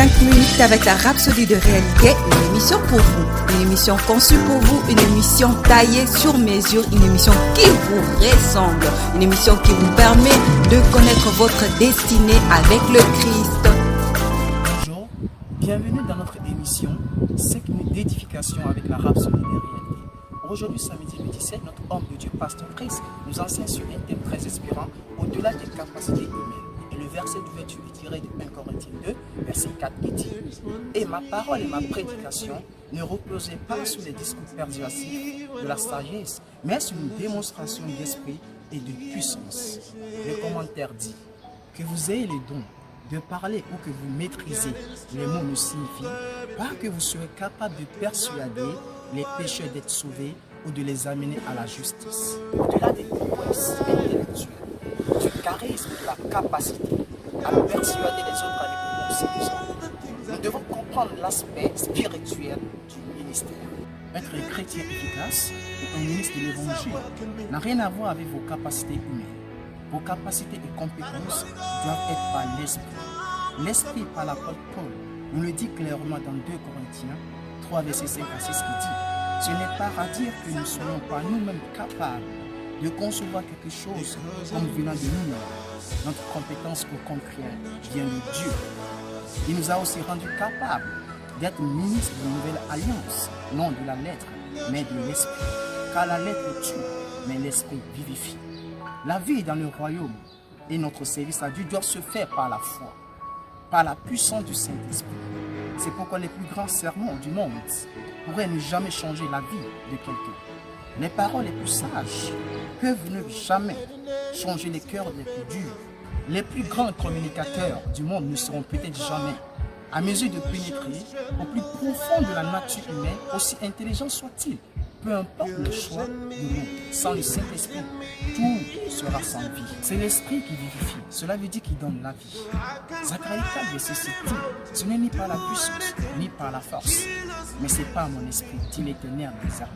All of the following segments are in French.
5 minutes avec la Rhapsodie de réalité, une émission pour vous, une émission conçue pour vous, une émission taillée sur mesure, une émission qui vous ressemble, une émission qui vous permet de connaître votre destinée avec le Christ. Bonjour, bienvenue dans notre émission 5 minutes d'édification avec la Rhapsodie de réalité. Aujourd'hui, samedi le 17, notre homme de Dieu, Pasteur Chris, nous enseigne sur un thème très inspirant, au-delà des capacités humaines. Et le verset d'ouverture est tiré de 1 Corinthiens 2, verset 4 qui dit « Et ma parole et ma prédication ne reposaient pas sur les discours persuasifs de la sagesse, mais sur une démonstration d'esprit et de puissance. » Le commentaire dit « Que vous ayez les dons de parler ou que vous maîtrisez les mots ne signifie pas que vous serez capable de persuader les pécheurs d'être sauvés ou de les amener à la justice. » Au-delà des prouesses intellectuelles, du charisme, de la capacité à persuader les autres avec le conséquent, nous devons comprendre l'aspect spirituel du ministère. Être un chrétien efficace ou un ministre de l'évangile n'a rien à voir avec vos capacités humaines. Vos capacités et compétences doivent être par l'esprit. L'esprit par l'apôtre Paul nous le dit clairement dans 2 Corinthiens 3, verset 5 à 6 qui dit « Ce n'est pas à dire que nous ne soyons pas nous-mêmes capables de concevoir quelque chose comme venant de nous-mêmes. Notre compétence au contraire vient de Dieu. Il nous a aussi rendus capables d'être ministres de nouvelle alliance, non de la lettre, mais de l'esprit. Car la lettre tue, mais l'esprit vivifie. La vie dans le royaume et notre service à Dieu doivent se faire par la foi, par la puissance du Saint-Esprit. C'est pourquoi les plus grands sermons du monde pourraient ne jamais changer la vie de quelqu'un. Les paroles les plus sages peuvent ne jamais changer les cœurs les plus durs. Les plus grands communicateurs du monde ne seront peut-être jamais à mesure de pénétrer au plus profond de la nature humaine, aussi intelligent soit-il. Peu importe le choix de l'homme, sans le Saint-Esprit, tout sera sans vie. C'est l'Esprit qui vivifie, cela veut dire qu'il donne la vie. Zacharie 4, verset 7 dit, ce n'est ni par la puissance, ni par la force, mais c'est par mon esprit, dit l'Éternel des armées.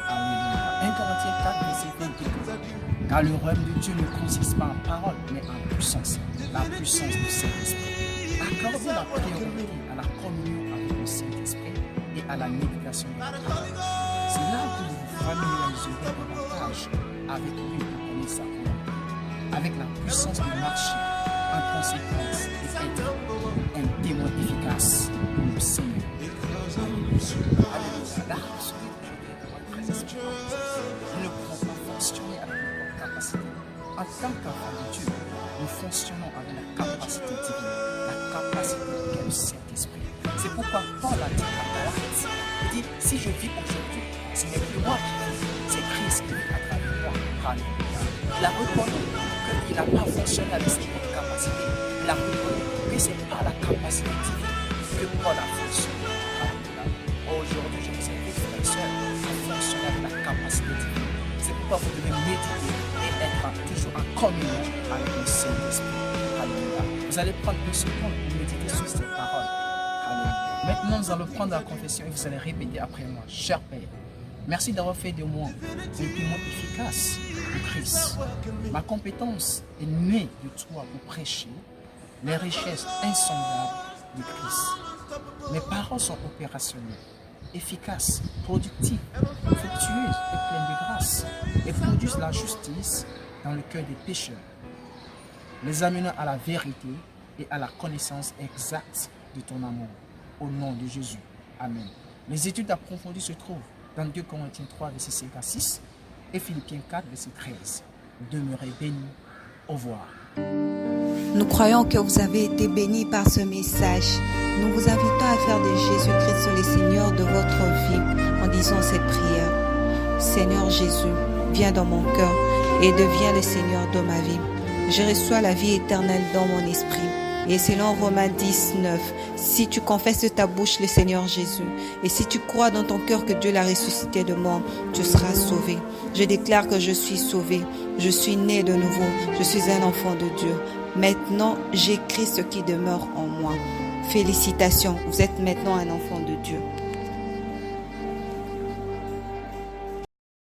Alléluia. 1 Corinthiens 4, verset 22. Car le royaume de Dieu ne consiste pas en parole, mais en puissance, la puissance du Saint-Esprit. Accordez la priorité à la communion avec le Saint-Esprit et à la méditation de la parole. C'est là que vous vous familiariserez davantage avec lui pour connaître sa volonté, avec la puissance de marcher en conséquence et être un témoin efficace pour le Seigneur. Alléluia. La Rhapsodie d'aujourd'hui est vraiment très inspirante. Nous ne pouvons pas fonctionner avec notre capacité. En tant qu'enfant de Dieu, nous fonctionnons avec la capacité divine, la capacité du Saint-Esprit. C'est pourquoi Paul a dit à Galates, il dit, si je vis aujourd'hui, ce n'est plus moi qui vis, c'est Christ qui vit à travers moi. Alléluia. Il a reconnu qu'il n'a pas fonctionné avec ses propres capacités. Il a reconnu que ce n'est pas la capacité divine que Paul a fonctionné. Alléluia. Aujourd'hui, je vous invite, frères et sœurs, à fonctionner avec la capacité divine. C'est pourquoi vous devez méditer et être toujours en communion avec le Saint-Esprit. Alléluia. Vous allez prendre une seconde pour méditer sur ces paroles. Alléluia. Maintenant, nous allons prendre la confession et vous allez répéter après moi. Cher Père, merci d'avoir fait de moi un témoin efficace de Christ. Ma compétence est née de toi pour prêcher les richesses insondables de Christ. Mes paroles sont opérationnelles, efficaces, productives, fructueuses et pleines de grâce et produisent la justice dans le cœur des pécheurs, les amenant à la vérité et à la connaissance exacte de ton amour. Au nom de Jésus. Amen. Les études approfondies se trouvent dans 2 Corinthiens 3, verset 5 à 6 et Philippiens 4, verset 13. Demeurez bénis. Au revoir. Nous croyons que vous avez été bénis par ce message. Nous vous invitons à faire de Jésus-Christ le Seigneur de votre vie en disant cette prière. Seigneur Jésus, viens dans mon cœur et deviens le Seigneur de ma vie. Je reçois la vie éternelle dans mon esprit. Et selon Romains 10, 9, si tu confesses de ta bouche le Seigneur Jésus, et si tu crois dans ton cœur que Dieu l'a ressuscité de mort, tu seras sauvé. Je déclare que je suis sauvé, je suis né de nouveau, je suis un enfant de Dieu. Maintenant, j'écris ce qui demeure en moi. Félicitations, vous êtes maintenant un enfant de Dieu.